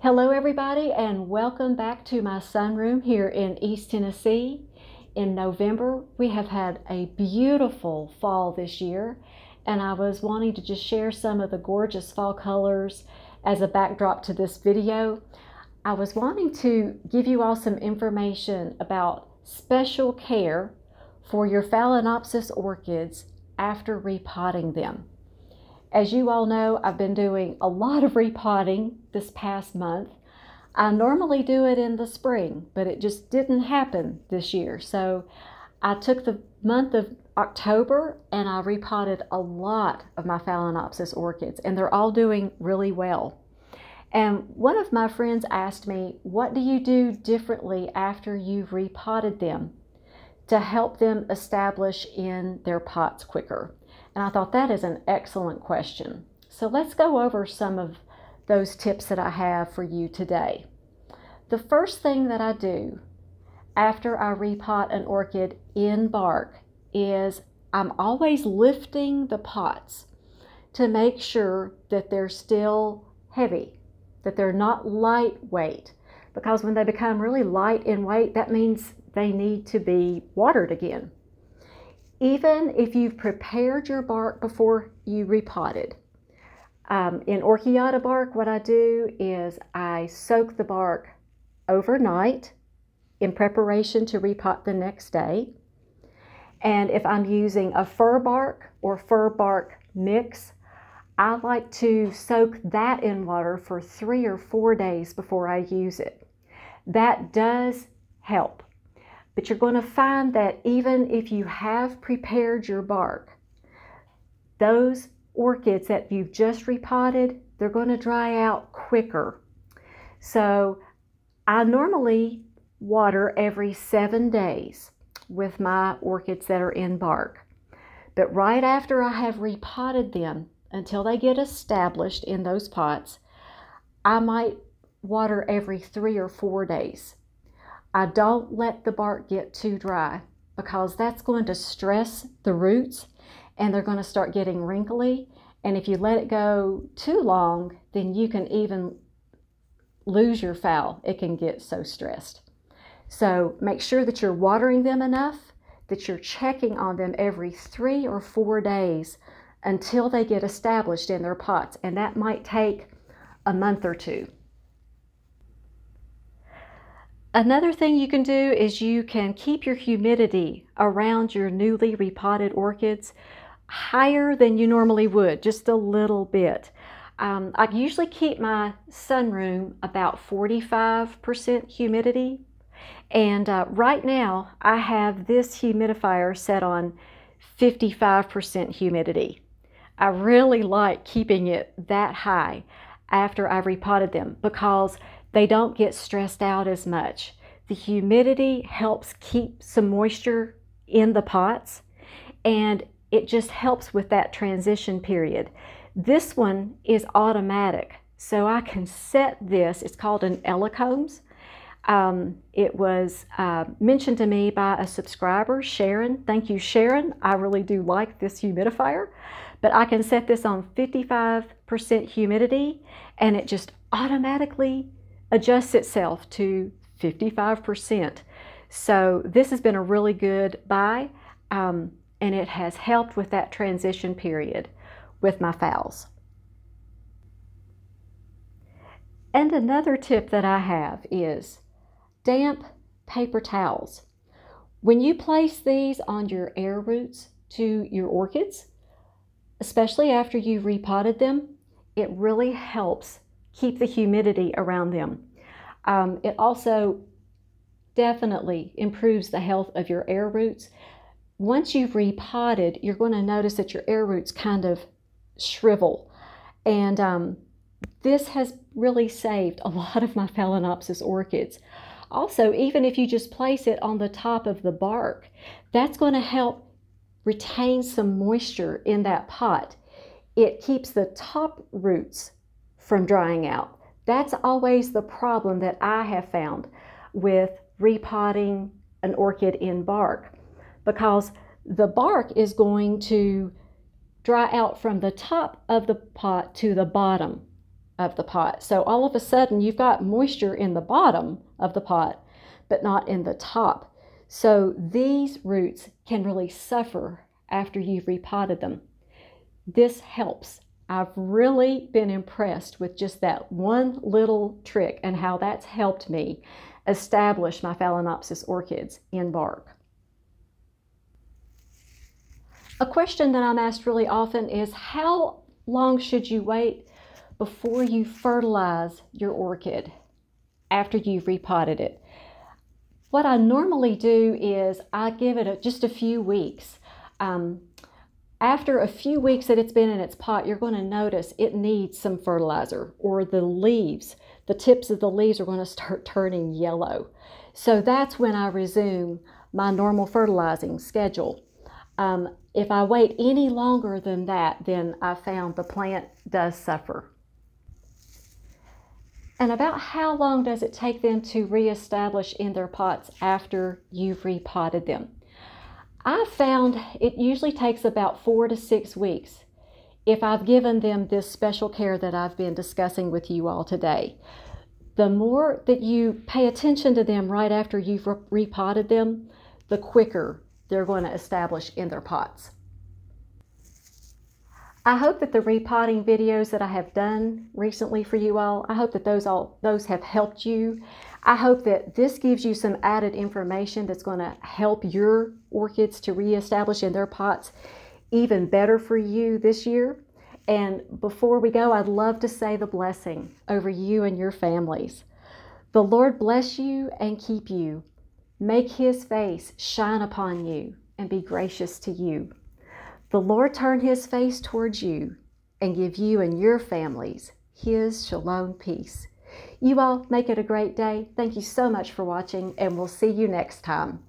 Hello everybody, and welcome back to my sunroom here in East Tennessee. In November, we have had a beautiful fall this year, and I was wanting to just share some of the gorgeous fall colors as a backdrop to this video. I was wanting to give you all some information about special care for your Phalenopsis orchids after repotting them. As you all know, I've been doing a lot of repotting this past month. I normally do it in the spring, but it just didn't happen this year. So I took the month of October and I repotted a lot of my Phalenopsis orchids, and they're all doing really well. And one of my friends asked me, what do you do differently after you've repotted them to help them establish in their pots quicker? And I thought that is an excellent question. So let's go over some of those tips that I have for you today. The first thing that I do after I repot an orchid in bark is I'm always lifting the pots to make sure that they're still heavy, that they're not lightweight, because when they become really light in weight, that means they need to be watered again. Even if you've prepared your bark before you repotted. In Orchiata bark, what I do is I soak the bark overnight in preparation to repot the next day. And if I'm using a fir bark or fir bark mix, I like to soak that in water for 3 or 4 days before I use it. That does help. But you're going to find that even if you have prepared your bark, those orchids that you've just repotted, they're going to dry out quicker. So I normally water every 7 days with my orchids that are in bark. But right after I have repotted them, until they get established in those pots, I might water every 3 or 4 days. I don't let the bark get too dry, because that's going to stress the roots and they're going to start getting wrinkly. And if you let it go too long, then you can even lose your phal. It can get so stressed. So make sure that you're watering them enough, that you're checking on them every 3 or 4 days until they get established in their pots. And that might take a month or two. Another thing you can do is you can keep your humidity around your newly repotted orchids higher than you normally would, just a little bit. I usually keep my sunroom about 45% humidity, and right now I have this humidifier set on 55% humidity. I really like keeping it that high after I've repotted them because they don't get stressed out as much. The humidity helps keep some moisture in the pots, and it just helps with that transition period. This one is automatic, so I can set this. It's called an Elicombs. It was mentioned to me by a subscriber, Sharon. Thank you, Sharon. I really do like this humidifier, but I can set this on 55% humidity, and it just automatically adjusts itself to 55%. So this has been a really good buy, and it has helped with that transition period with my phals. And another tip that I have is damp paper towels. When you place these on your air roots to your orchids, especially after you've repotted them, it really helps keep the humidity around them. It also definitely improves the health of your air roots. Once you've repotted, you're going to notice that your air roots kind of shrivel. And this has really saved a lot of my Phalenopsis orchids. Also, even if you just place it on the top of the bark, that's going to help retain some moisture in that pot. It keeps the top roots from drying out. That's always the problem that I have found with repotting an orchid in bark, because the bark is going to dry out from the top of the pot to the bottom of the pot. So all of a sudden you've got moisture in the bottom of the pot, but not in the top. So these roots can really suffer after you've repotted them. This helps. I've really been impressed with just that one little trick and how that's helped me establish my Phalenopsis orchids in bark. A question that I'm asked really often is, how long should you wait before you fertilize your orchid after you've repotted it? What I normally do is I give it just a few weeks. After a few weeks that it's been in its pot, you're going to notice it needs some fertilizer, or the leaves, the tips of the leaves are going to start turning yellow. So that's when I resume my normal fertilizing schedule. If I wait any longer than that, then I found the plant does suffer. And about how long does it take them to reestablish in their pots after you've repotted them? I found it usually takes about 4 to 6 weeks if I've given them this special care that I've been discussing with you all today. The more that you pay attention to them right after you've repotted them, the quicker they're going to establish in their pots. I hope that the repotting videos that I have done recently for you all, I hope that those have helped you. I hope that this gives you some added information that's going to help your orchids to reestablish in their pots even better for you this year. And before we go, I'd love to say the blessing over you and your families. The Lord bless you and keep you. Make His face shine upon you and be gracious to you. The Lord turn His face towards you and give you and your families His shalom peace. You all make it a great day. Thank you so much for watching, and we'll see you next time.